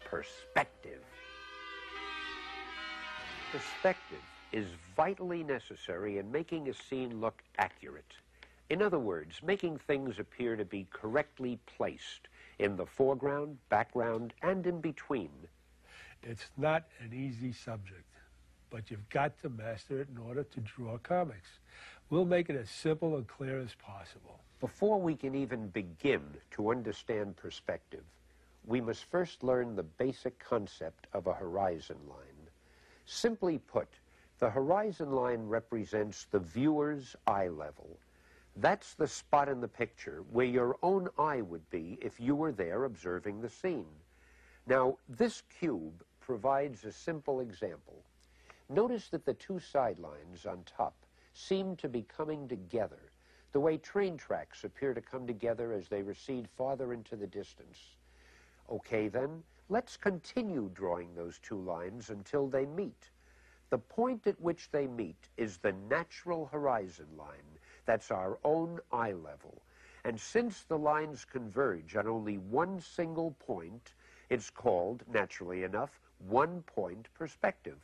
Perspective. Perspective is vitally necessary in making a scene look accurate. In other words, making things appear to be correctly placed in the foreground, background, and in between. It's not an easy subject, but you've got to master it in order to draw comics. We'll make it as simple and clear as possible. Before we can even begin to understand perspective, we must first learn the basic concept of a horizon line. Simply put, the horizon line represents the viewer's eye level. That's the spot in the picture where your own eye would be if you were there observing the scene. Now, this cube provides a simple example. Notice that the two sidelines on top seem to be coming together, the way train tracks appear to come together as they recede farther into the distance. Okay, then, let's continue drawing those two lines until they meet. The point at which they meet is the natural horizon line. That's our own eye level. And since the lines converge on only one single point, it's called, naturally enough, one-point perspective.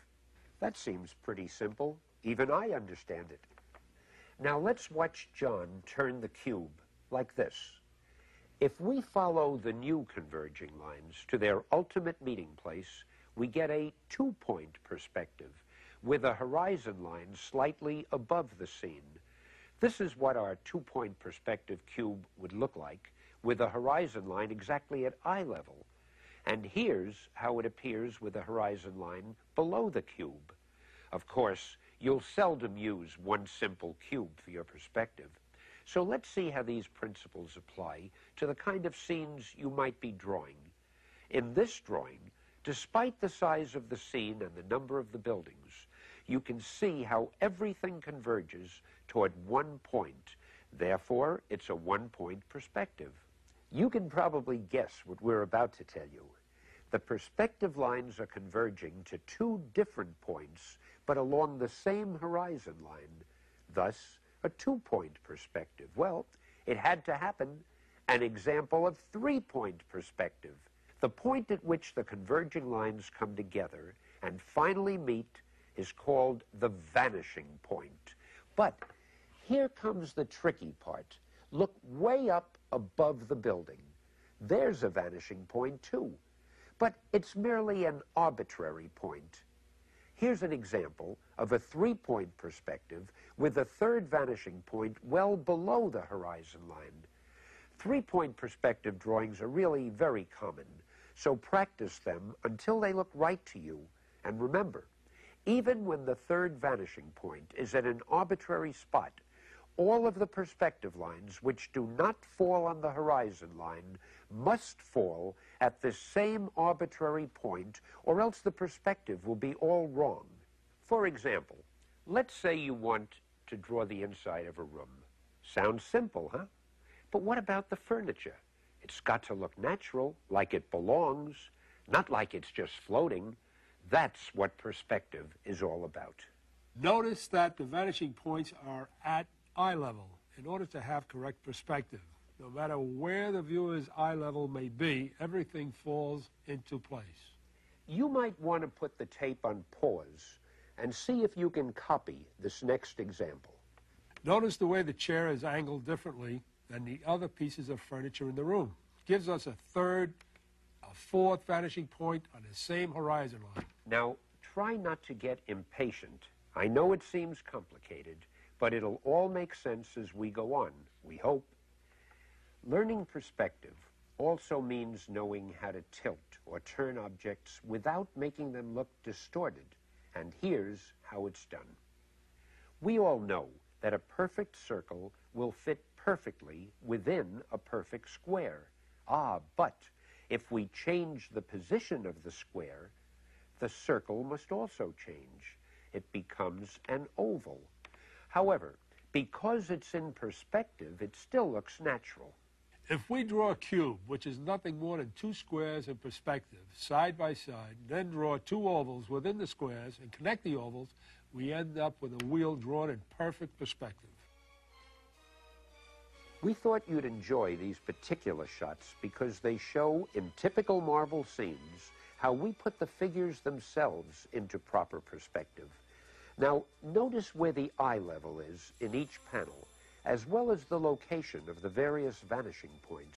That seems pretty simple. Even I understand it. Now let's watch John turn the cube like this. If we follow the new converging lines to their ultimate meeting place, we get a two-point perspective with a horizon line slightly above the scene. This is what our two-point perspective cube would look like, with a horizon line exactly at eye level. And here's how it appears with a horizon line below the cube. Of course, you'll seldom use one simple cube for your perspective. So let's see how these principles apply to the kind of scenes you might be drawing. In this drawing, despite the size of the scene and the number of the buildings, you can see how everything converges toward one point. Therefore, it's a one-point perspective. You can probably guess what we're about to tell you. The perspective lines are converging to two different points, but along the same horizon line. Thus, a two-point perspective. Well, it had to happen. An example of three-point perspective. The point at which the converging lines come together and finally meet is called the vanishing point. But here comes the tricky part. Look way up above the building. There's a vanishing point too, but it's merely an arbitrary point. Here's an example of a three-point perspective with a third vanishing point well below the horizon line. Three-point perspective drawings are really very common, so practice them until they look right to you. And remember, even when the third vanishing point is at an arbitrary spot, all of the perspective lines which do not fall on the horizon line must fall at the same arbitrary point, or else the perspective will be all wrong. For example, let's say you want to draw the inside of a room. Sounds simple, huh? But what about the furniture? It's got to look natural, like it belongs, not like it's just floating. That's what perspective is all about. Notice that the vanishing points are at eye level in order to have correct perspective. No matter where the viewer's eye level may be, everything falls into place. You might want to put the tape on pause and see if you can copy this next example. Notice the way the chair is angled differently than the other pieces of furniture in the room. It gives us a third, a fourth vanishing point on the same horizon line. Now, try not to get impatient. I know it seems complicated, but it'll all make sense as we go on, we hope. Learning perspective also means knowing how to tilt or turn objects without making them look distorted. And here's how it's done. We all know that a perfect circle will fit perfectly within a perfect square. But if we change the position of the square, the circle must also change. It becomes an oval. However, because it's in perspective, it still looks natural. If we draw a cube, which is nothing more than two squares in perspective, side by side, then draw two ovals within the squares and connect the ovals, we end up with a wheel drawn in perfect perspective. We thought you'd enjoy these particular shots because they show, in typical Marvel scenes, how we put the figures themselves into proper perspective. Now, notice where the eye level is in each panel, as well as the location of the various vanishing points.